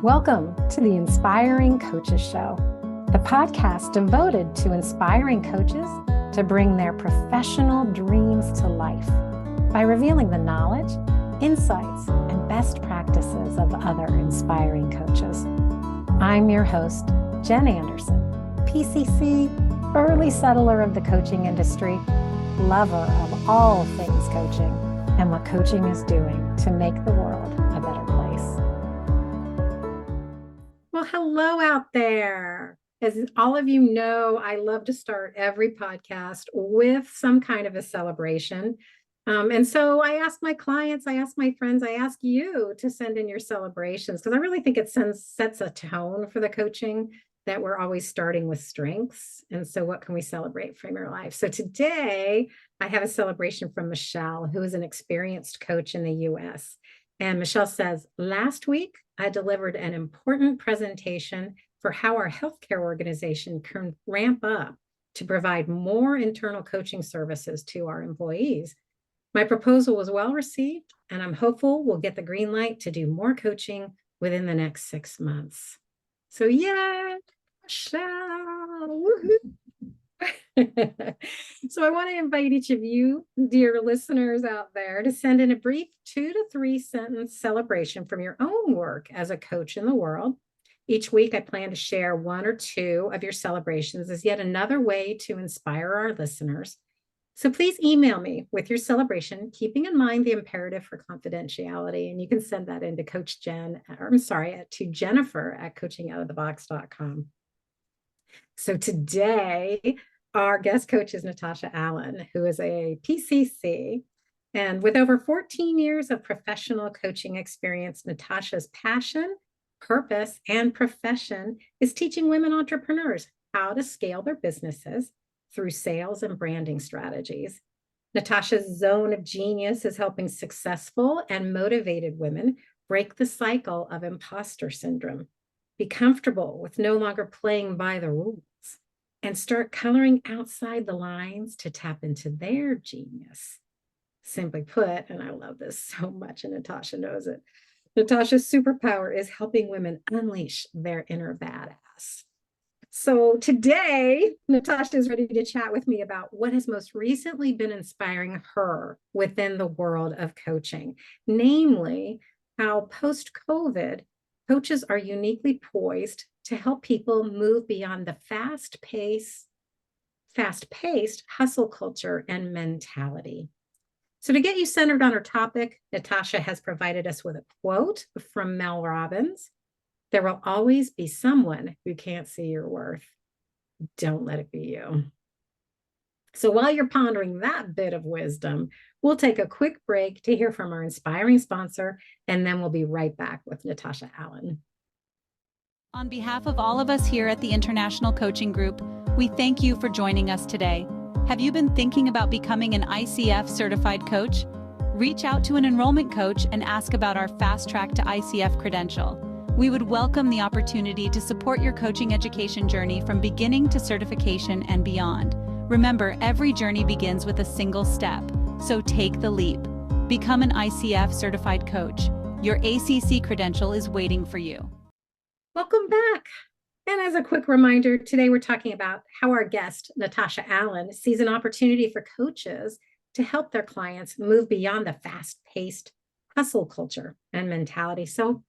Welcome to the Inspiring Coaches Show, the podcast devoted to inspiring coaches to bring their professional dreams to life by revealing the knowledge, insights, and best practices of other inspiring coaches. I'm your host, Jen Anderson, PCC, early settler of the coaching industry, lover of all things coaching, and what coaching is doing to make the world a better place. Well, hello out there. As all of you know, I love to start every podcast with some kind of a celebration. And so I ask my clients, I ask my friends, I ask you to send in your celebrations, because I really think it sets a tone for the coaching that we're always starting with strengths. And so what can we celebrate from your life? So today I have a celebration from Michelle, who is an experienced coach in the US. And Michelle says, last week, I delivered an important presentation for how our healthcare organization can ramp up to provide more internal coaching services to our employees. My proposal was well received, and I'm hopeful we'll get the green light to do more coaching within the next 6 months. So yeah, Michelle. So I want to invite each of you, dear listeners out there, to send in a brief 2 to 3 sentence celebration from your own work as a coach in the world. Each week, I plan to share 1 or 2 of your celebrations as yet another way to inspire our listeners. So please email me with your celebration, keeping in mind the imperative for confidentiality. And you can send that into to Jennifer@coachingoutofthebox.com. So today, our guest coach is Natasha Allen, who is a PCC. And with over 14 years of professional coaching experience, Natasha's passion, purpose, and profession is teaching women entrepreneurs how to scale their businesses through sales and branding strategies. Natasha's zone of genius is helping successful and motivated women break the cycle of imposter syndrome, be comfortable with no longer playing by the rules, and start coloring outside the lines to tap into their genius. Simply put, and I love this so much, and Natasha knows it, Natasha's superpower is helping women unleash their inner badass. So today, Natasha is ready to chat with me about what has most recently been inspiring her within the world of coaching, namely how post-COVID, coaches are uniquely poised to help people move beyond the fast-paced hustle culture and mentality. So to get you centered on her topic, Natasha has provided us with a quote from Mel Robbins. There will always be someone who can't see your worth. Don't let it be you. So while you're pondering that bit of wisdom, we'll take a quick break to hear from our inspiring sponsor, and then we'll be right back with Natasha Allen. On behalf of all of us here at the International Coaching Group, we thank you for joining us today. Have you been thinking about becoming an ICF certified coach? Reach out to an enrollment coach and ask about our Fast Track to ICF credential. We would welcome the opportunity to support your coaching education journey from beginning to certification and beyond. Remember, every journey begins with a single step, so take the leap. Become an ICF certified coach. Your ACC credential is waiting for you. Welcome back. And as a quick reminder, today we're talking about how our guest, Natasha Allen, sees an opportunity for coaches to help their clients move beyond the fast-paced hustle culture and mentality. So,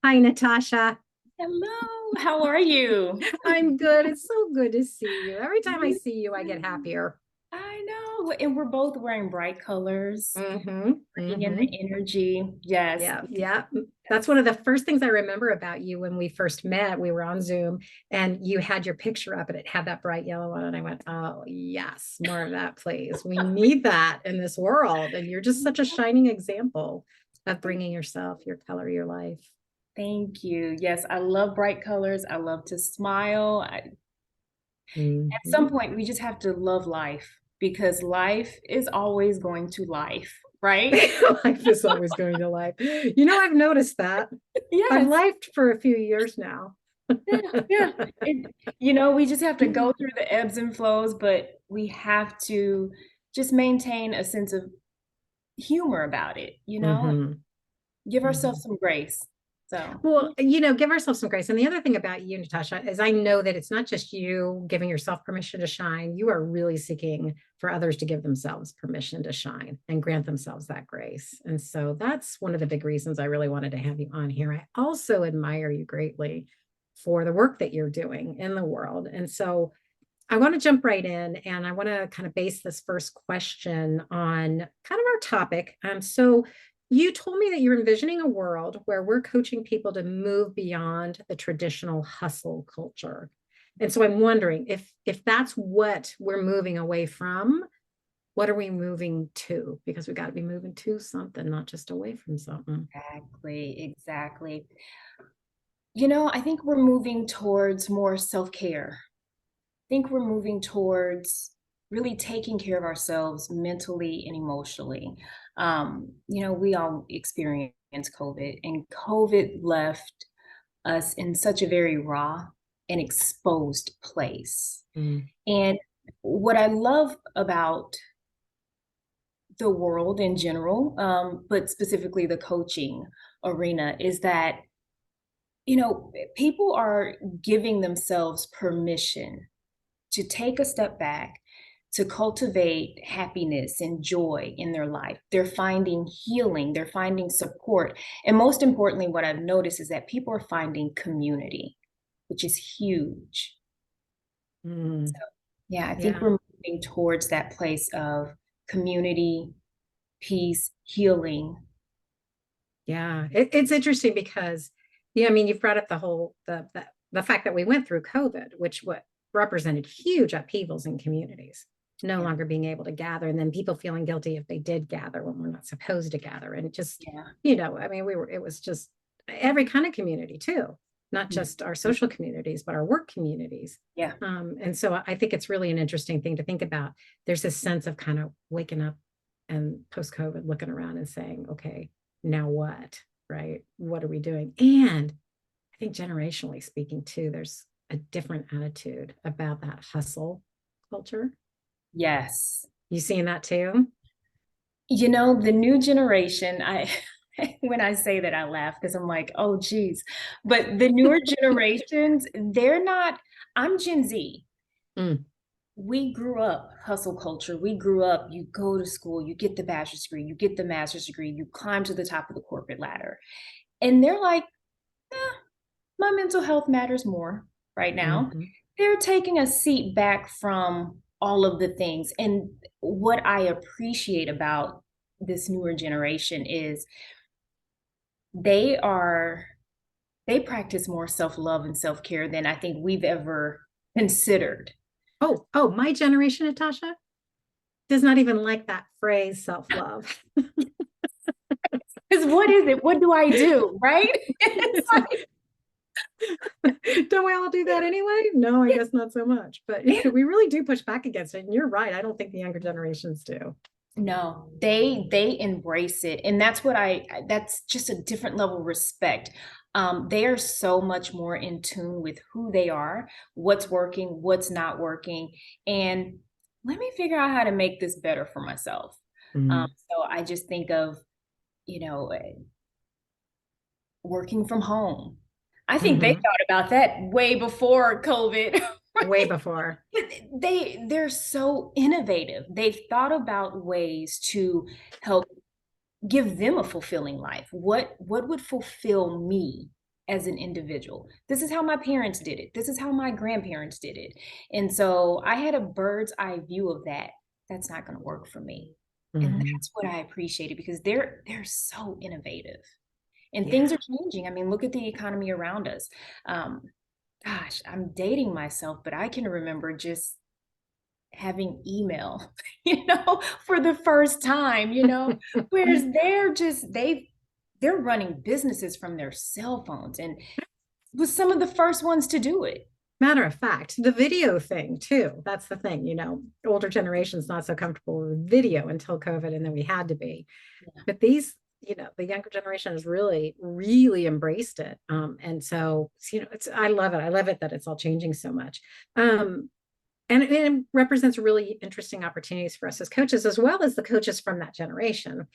hi, Natasha. Hello, how are you? I'm good. It's so good to see you. Every time I see you, I get happier. I know. And we're both wearing bright colors, bringing in the energy. Yes. Yeah. That's one of the first things I remember about you when we first met. We were on Zoom and you had your picture up and it had that bright yellow on it. And I went, oh, yes, more of that, please. We need that in this world. And you're just such a shining example of bringing yourself, your color, your life. Thank you. Yes, I love bright colors. I love to smile. At some point, we just have to love life because life is always going to life, right? Life is always going to life. You know, I've noticed that. Yes. I've lifed for a few years now. Yeah. We just have to go through the ebbs and flows, but we have to just maintain a sense of humor about it, give ourselves some grace. So, Well, give ourselves some grace. And the other thing about you, Natasha, is I know that it's not just you giving yourself permission to shine. You are really seeking for others to give themselves permission to shine and grant themselves that grace. And so that's one of the big reasons I really wanted to have you on here. I also admire you greatly for the work that you're doing in the world. And so I want to jump right in, and I want to kind of base this first question on kind of our topic. So you told me that you're envisioning a world where we're coaching people to move beyond the traditional hustle culture. And so I'm wondering if that's what we're moving away from, what are we moving to? Because we got to be moving to something, not just away from something. exactly. I think we're moving towards more self-care. Think we're moving towards really taking care of ourselves mentally and emotionally. We all experienced COVID, and COVID left us in such a very raw and exposed place. And what I love about the world in general, but specifically the coaching arena, is that, people are giving themselves permission to take a step back, to cultivate happiness and joy in their life. They're finding healing, they're finding support. And most importantly, what I've noticed is that people are finding community, which is huge. So, yeah, I think we're moving towards that place of community, peace, healing. Yeah, it's interesting because, you've brought up the fact that we went through COVID, which what represented huge upheavals in communities, no longer being able to gather, and then people feeling guilty if they did gather when we're not supposed to gather, and just, it was just every kind of community too, not just our social communities, but our work communities. Yeah. And so I think it's really an interesting thing to think about. There's this sense of kind of waking up and post-COVID looking around and saying, okay, now what, right? What are we doing? And I think generationally speaking too, there's a different attitude about that hustle culture. Yes. You seeing that too? The new generation, when I say that, I laugh because I'm like, oh, geez. But the newer generations, I'm Gen Z. We grew up hustle culture. We grew up, you go to school, you get the bachelor's degree, you get the master's degree, you climb to the top of the corporate ladder. And they're like, my mental health matters more right now. They're taking a seat back from all of the things. And what I appreciate about this newer generation is they practice more self-love and self-care than I think we've ever considered. Oh, my generation, Natasha, does not even like that phrase, self-love. Because what is it? What do I do? Right? Don't we all do that anyway? No, I guess not so much. But we really do push back against it. And you're right. I don't think the younger generations do. No, they embrace it. And that's just a different level of respect. They are so much more in tune with who they are, what's working, what's not working. And let me figure out how to make this better for myself. So I just think of, working from home. I think they thought about that way before COVID. Way before. They're so innovative. They've thought about ways to help give them a fulfilling life. What would fulfill me as an individual? This is how my parents did it. This is how my grandparents did it. And so I had a bird's eye view of that. That's not going to work for me. And that's what I appreciated, because they're so innovative. And things are changing. I mean, look at the economy around us. Gosh, I'm dating myself, but I can remember just having email, for the first time, whereas they're running businesses from their cell phones, and was some of the first ones to do it. Matter of fact, the video thing too. That's the thing, older generations not so comfortable with video until COVID, and then we had to be. But these, the younger generation has really, really embraced it. And so, I love it. I love it that it's all changing so much. And it represents really interesting opportunities for us as coaches, as well as the coaches from that generation,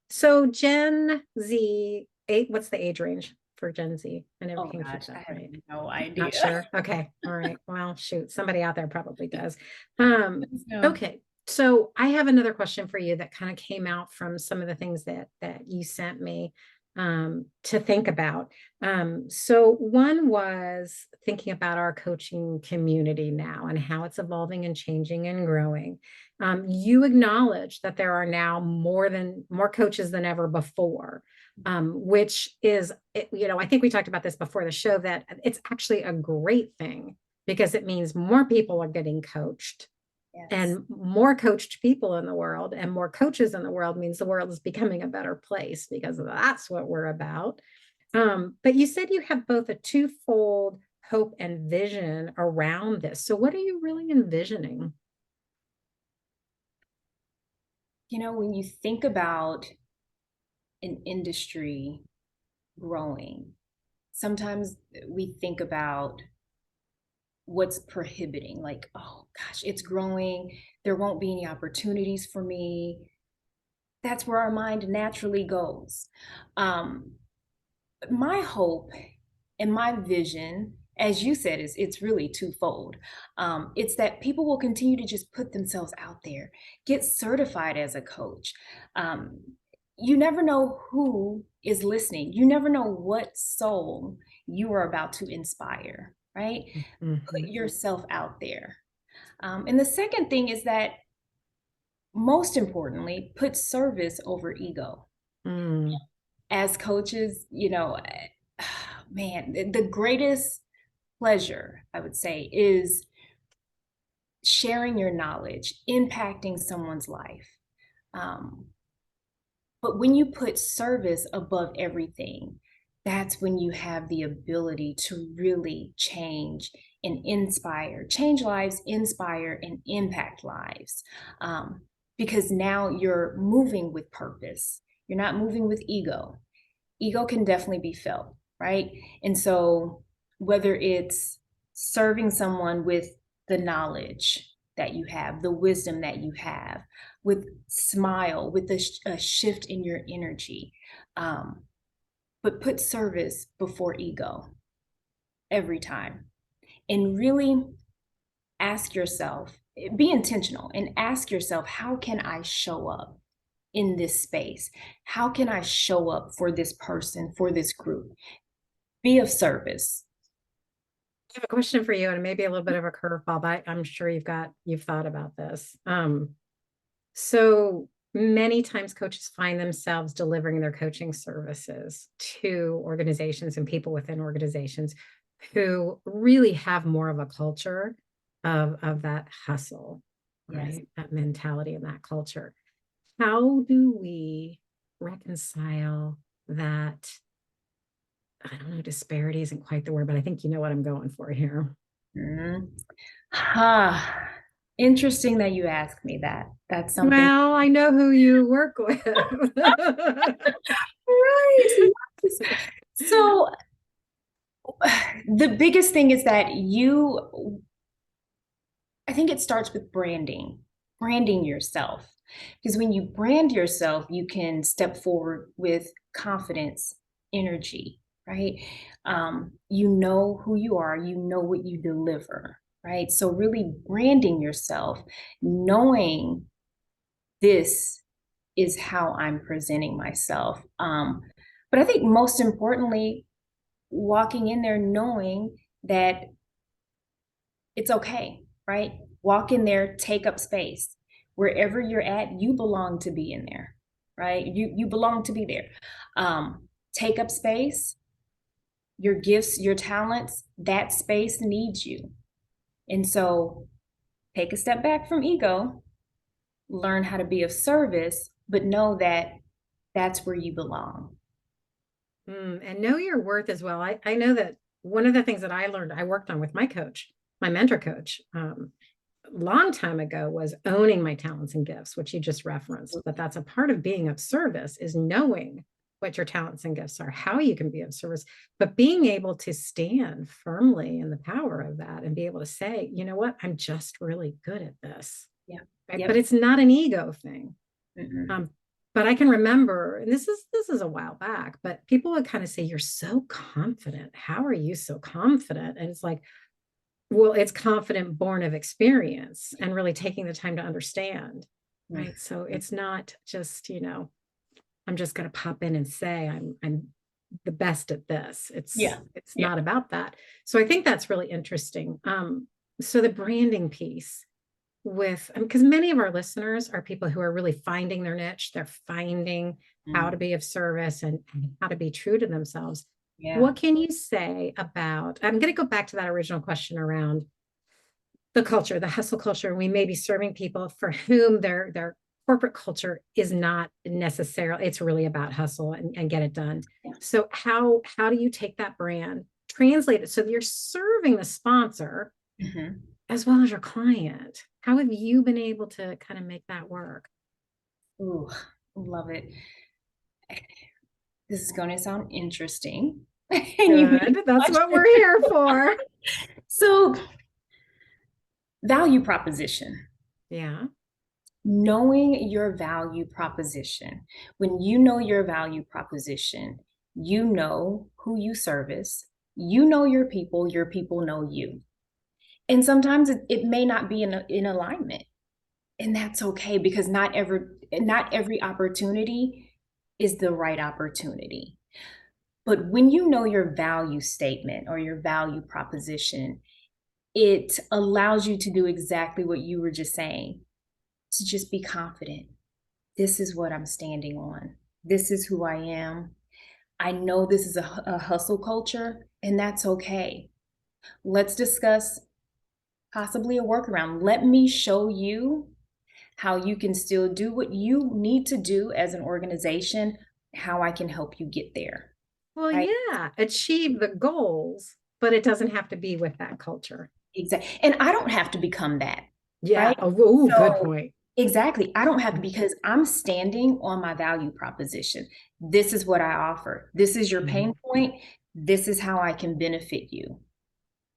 so Gen Z, what's the age range for Gen Z? I never Oh can keep gosh, I that have right. no idea. Not sure. Okay. All right. Well, shoot, somebody out there probably does. No. Okay. So I have another question for you that kind of came out from some of the things that you sent me to think about. So one was thinking about our coaching community now and how it's evolving and changing and growing. You acknowledge that there are now more coaches than ever before, which is, I think we talked about this before the show, that it's actually a great thing because it means more people are getting coached Yes. and more coached people in the world and more coaches in the world means the world is becoming a better place because that's what we're about. But you said you have both a twofold hope and vision around this. So what are you really envisioning? When you think about an industry growing, sometimes we think about what's prohibiting, like, oh gosh, it's growing, there won't be any opportunities for me. That's where our mind naturally goes. My hope and my vision, as you said, is it's really twofold. It's that people will continue to just put themselves out there, get certified as a coach. um, you never know who is listening. You never know what soul you are about to inspire, right? Put Mhm. yourself out there. And the second thing is that, most importantly, put service over ego. Mm, As coaches, man, the greatest pleasure, I would say, is sharing your knowledge, impacting someone's life. Um, but when you put service above everything, that's when you have the ability to really change and inspire, change lives, inspire, and impact lives. Because now you're moving with purpose. You're not moving with ego. Ego can definitely be felt, right? And so, whether it's serving someone with the knowledge that you have, the wisdom that you have, with smile, with a shift in your energy, but put service before ego every time. And really ask yourself, be intentional and ask yourself, how can I show up in this space? How can I show up for this person, for this group? Be of service. I have a question for you, and maybe a little bit of a curveball, but I'm sure you've thought about this. So many times coaches find themselves delivering their coaching services to organizations and people within organizations who really have more of a culture of that hustle, Yes. right? That mentality and that culture. How do we reconcile that? I don't know, disparity isn't quite the word, but I think you know what I'm going for here. Mm-hmm. Interesting that you asked me that. That's something. Well, I know who you work with. Right. So, the biggest thing is that I think it starts with branding yourself. Because when you brand yourself, you can step forward with confidence, energy, right? You know who you are, you know what you deliver, right? So, really branding yourself, knowing this is how I'm presenting myself. But I think most importantly, walking in there knowing that it's okay, right? Walk in there, take up space. Wherever you're at, you belong to be in there, right? You belong to be there. Take up space, your gifts, your talents, that space needs you. And so take a step back from ego, learn how to be of service, but know that that's where you belong. And know your worth as well. I know that one of the things that I learned, I worked on with my coach, my mentor coach, long time ago, was owning my talents and gifts, which you just referenced. But that's a part of being of service, is knowing what your talents and gifts are, how you can be of service, but being able to stand firmly in the power of that and be able to say, you know what, I'm just really good at this. Yeah. Right? Yep. But it's not an ego thing. Mm-mm. Um, But I can remember, and this is a while back, but people would kind of say, "You're so confident. How are you so confident?" And it's like, well, it's confident born of experience and really taking the time to understand. Right. So it's not just, I'm just going to pop in and say I'm the best at this. Yeah. It's Yeah. not about that. So I think that's really interesting. So the branding piece because many of our listeners are people who are really finding their niche. They're finding how to be of service and how to be true to themselves. Yeah. What can you say about, I'm going to go back to that original question around the culture, the hustle culture. We may be serving people for whom their corporate culture is not necessarily, it's really about hustle and get it done. Yeah. So how do you take that brand, translate it so that you're serving the sponsor as well as your client? How have you been able to kind of make that work? Ooh, love it. This is going to sound interesting. Good. That's what we're here for. So, value proposition. Yeah. Knowing your value proposition. When you know your value proposition, you know who you service, you know your people know you. And sometimes it may not be in alignment. And that's okay, because not every opportunity is the right opportunity. But when you know your value statement or your value proposition, it allows you to do exactly what you were just saying, to just be confident. This is what I'm standing on. This is who I am. I know this is a hustle culture, and that's okay. Let's discuss possibly a workaround. Let me show you how you can still do what you need to do as an organization, how I can help you get there. Well, Right? yeah, achieve the goals, but it doesn't have to be with that culture. Exactly. And I don't have to become that. Yeah. Right? Oh, good So point. exactly. I don't have to, because I'm standing on my value proposition. This is what I offer. This is your pain point. This is how I can benefit you.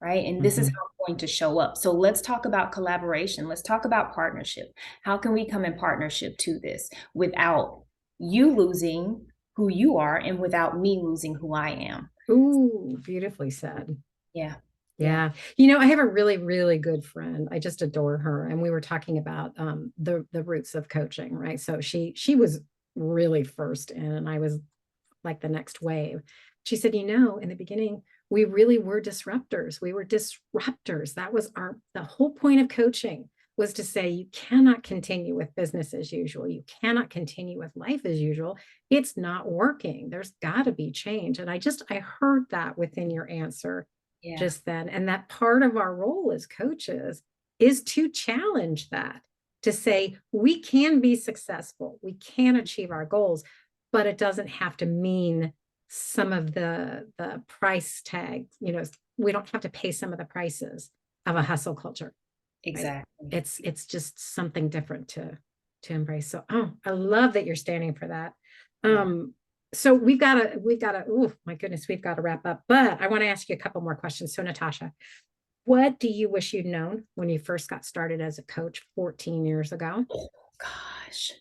Right. And this is how I'm going to show up. So let's talk about collaboration. Let's talk about partnership. How can we come in partnership to this without you losing who you are and without me losing who I am? Ooh, beautifully said. Yeah. Yeah. I have a really, really good friend. I just adore her. And we were talking about the roots of coaching, right? So she was really first in, and I was like the next wave. She said, in the beginning, we really were disruptors. We were disruptors. That was the whole point of coaching, was to say you cannot continue with business as usual. You cannot continue with life as usual. It's not working. There's got to be change. And I heard that within your answer just then. And that part of our role as coaches is to challenge that, to say we can be successful, we can achieve our goals, but it doesn't have to mean some of the price tag. We don't have to pay some of the prices of a hustle culture. Exactly. Right? It's just something different to embrace. So, I love that you're standing for that. So we've got to, oh my goodness, we've got to wrap up, but I want to ask you a couple more questions. So Natasha, what do you wish you'd known when you first got started as a coach 14 years ago? Oh, gosh.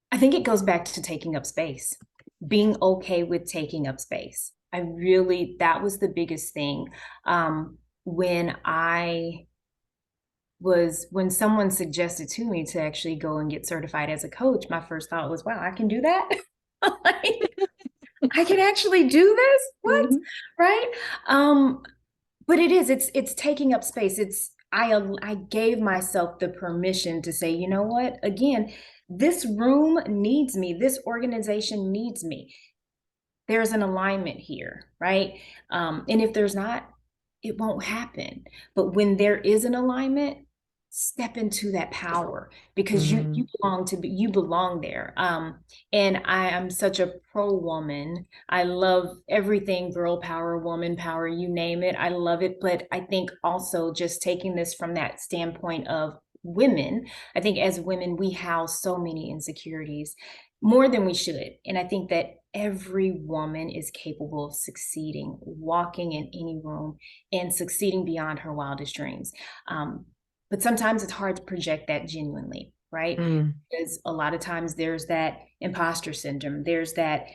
I think it goes back to taking up space, being okay with taking up space. That was the biggest thing. When someone suggested to me to actually go and get certified as a coach, my first thought was, wow, I can do that. I can actually do this. What? Right. But it's taking up space. I gave myself the permission to say, you know what, again, this room needs me. This organization needs me. There's an alignment here, right? And if there's not, it won't happen. But when there is an alignment, step into that power, because you belong there. And I am such a pro woman. I love everything girl power, woman power, you name it. I love it. But I think also just taking this from that standpoint of women, I think as women, we house so many insecurities, more than we should. And I think that every woman is capable of succeeding, walking in any room and succeeding beyond her wildest dreams. But sometimes it's hard to project that genuinely. right? Mm. Because a lot of times there's that imposter syndrome, there's that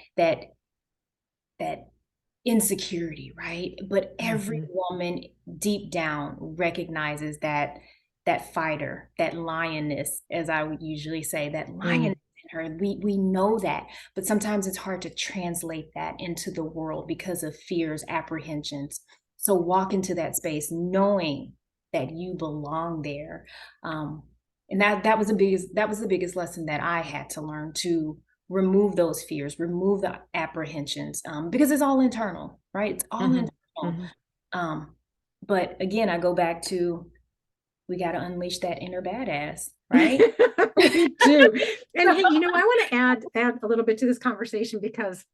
insecurity, right? But every woman deep down recognizes that fighter, that lioness, as I would usually say, that lioness in her. We know that, but sometimes it's hard to translate that into the world because of fears, apprehensions. So walk into that space knowing that you belong there. And that was the biggest lesson that I had to learn, to remove those fears, remove the apprehensions, because it's all internal, right? It's all internal. But again, I go back to, we got to unleash that inner badass, right? We do. And hey, I want to add a little bit to this conversation because,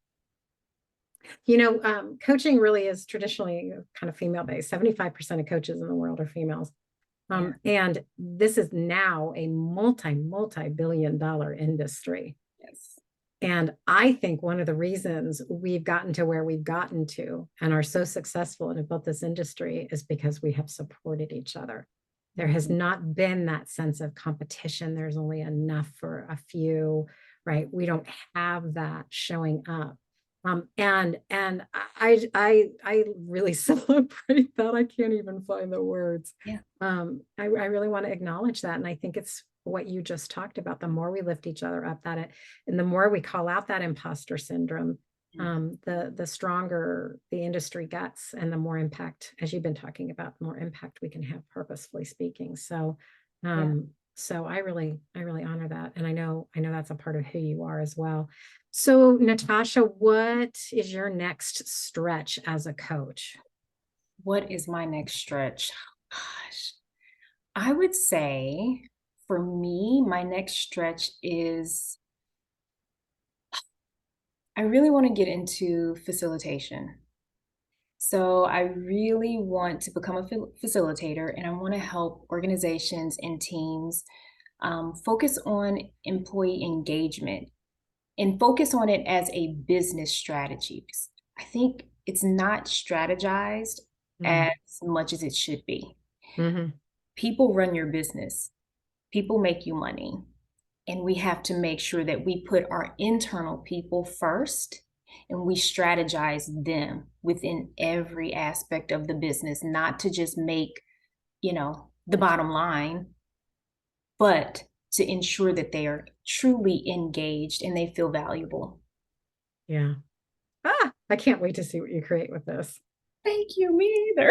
coaching really is traditionally kind of female based. 75% of coaches in the world are females. And this is now a multi-billion-dollar industry. Yes. And I think one of the reasons we've gotten to where we've gotten to and are so successful and have built this industry is because we have supported each other. There has not been that sense of competition. There's only enough for a few, right? We don't have that showing up. And I really celebrate that. I can't even find the words. Yeah. I really want to acknowledge that. And I think it's what you just talked about. The more we lift each other up, and the more we call out that imposter syndrome, the stronger the industry gets, and the more impact, as you've been talking about, the more impact we can have, purposefully speaking. So, so I really honor that. And I know that's a part of who you are as well. So Natasha, what is your next stretch as a coach? What is my next stretch? Gosh, I would say for me, my next stretch is, I really want to get into facilitation. So I really want to become a facilitator, and I want to help organizations and teams focus on employee engagement and focus on it as a business strategy. I think it's not strategized as much as it should be. People run your business, people make you money, and we have to make sure that we put our internal people first and we strategize them within every aspect of the business, not to just make, the bottom line, but to ensure that they are truly engaged and they feel valuable. Yeah. I can't wait to see what you create with this. Thank you, me either.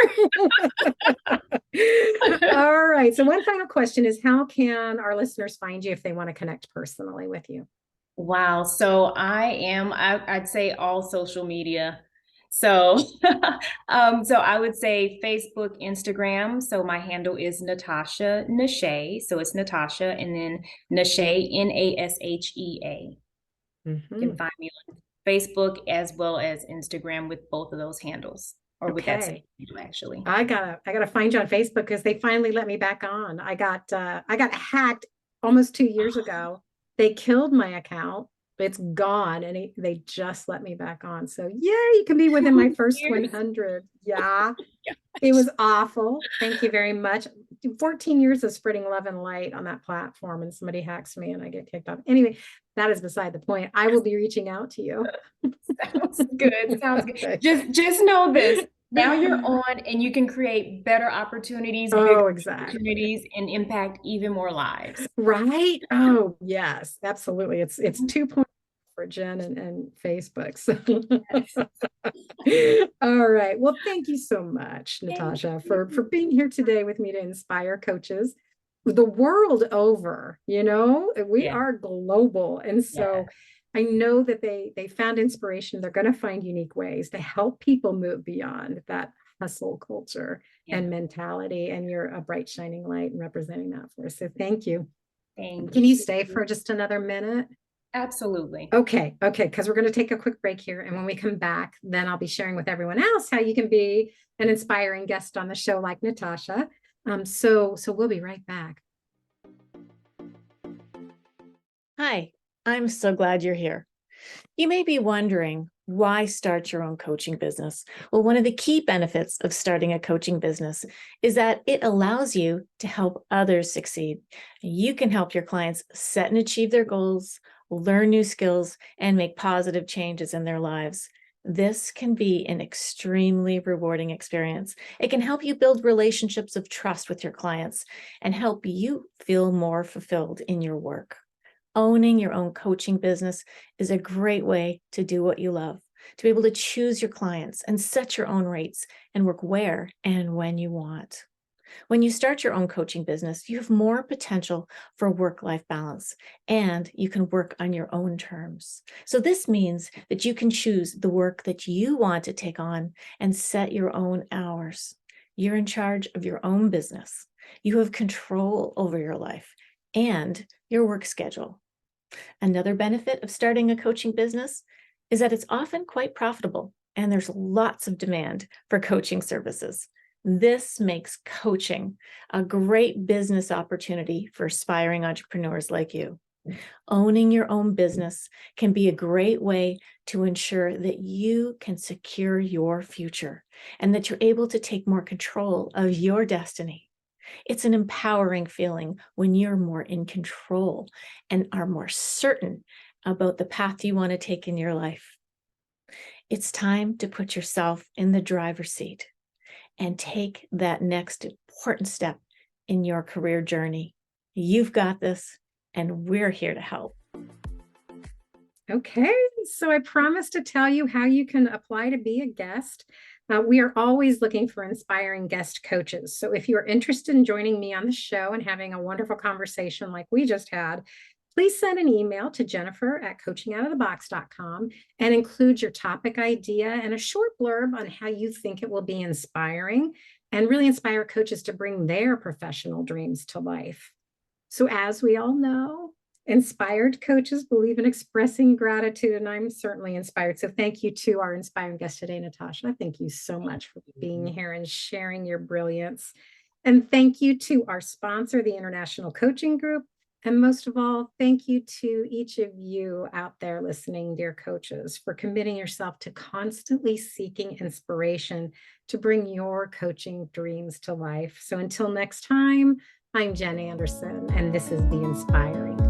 All right. So one final question is, how can our listeners find you if they want to connect personally with you? Wow. So I'd say all social media. So, so I would say Facebook, Instagram. So my handle is Natasha Nashe. So it's Natasha and then Nashe, Nashea. You can find me on Facebook as well as Instagram with both of those handles, or with that same handle, actually. I gotta find you on Facebook because they finally let me back on. I got hacked almost 2 years ago. They killed my account. It's gone, and they just let me back on. So yeah, you can be within my first 100. Yeah. It was awful. Thank you very much. 14 years of spreading love and light on that platform, and somebody hacks me and I get kicked off. Anyway, that is beside the point. I will be reaching out to you. Sounds good. Sounds good. Okay. Just know this. Now you're on, and you can create better opportunities, opportunities, and impact even more lives. Right? Oh, yes, absolutely. It's 2.0 for Jen and Facebook. So. All right. Well, thank you so much, Natasha, for being here today with me to inspire coaches the world over. We are global. And so I know that they found inspiration. They're going to find unique ways to help people move beyond that hustle culture and mentality. And you're a bright, shining light and representing that for us. So thank you. Can you stay for just another minute? Absolutely. Okay. Because we're going to take a quick break here. And when we come back, then I'll be sharing with everyone else how you can be an inspiring guest on the show like Natasha. So we'll be right back. Hi, I'm so glad you're here. You may be wondering, Why start your own coaching business? Well, one of the key benefits of starting a coaching business is that it allows you to help others succeed. You can help your clients set and achieve their goals, learn new skills, and make positive changes in their lives. This can be an extremely rewarding experience. It can help you build relationships of trust with your clients and help you feel more fulfilled in your work. Owning your own coaching business is a great way to do what you love, to be able to choose your clients and set your own rates and work where and when you want. When you start your own coaching business, you have more potential for work-life balance, and you can work on your own terms. So this means that you can choose the work that you want to take on and set your own hours. You're in charge of your own business. You have control over your life and your work schedule. Another benefit of starting a coaching business is that it's often quite profitable, and there's lots of demand for coaching services. This makes coaching a great business opportunity for aspiring entrepreneurs like you. Owning your own business can be a great way to ensure that you can secure your future and that you're able to take more control of your destiny. It's an empowering feeling when you're more in control and are more certain about the path you want to take in your life. It's time to put yourself in the driver's seat and take that next important step in your career journey. You've got this, and we're here to help. Okay, so I promised to tell you how you can apply to be a guest. We are always looking for inspiring guest coaches. So if you're interested in joining me on the show and having a wonderful conversation like we just had, please send an email to jennifer@coachingoutofthebox.com and include your topic idea and a short blurb on how you think it will be inspiring and really inspire coaches to bring their professional dreams to life. So as we all know, inspired coaches believe in expressing gratitude, and I'm certainly inspired. So thank you to our inspiring guest today, Natasha. Thank you so much for being here and sharing your brilliance. And thank you to our sponsor, the International Coaching Group. And most of all, thank you to each of you out there listening, dear coaches, for committing yourself to constantly seeking inspiration to bring your coaching dreams to life. So until next time, I'm Jen Anderson, and this is The Inspiring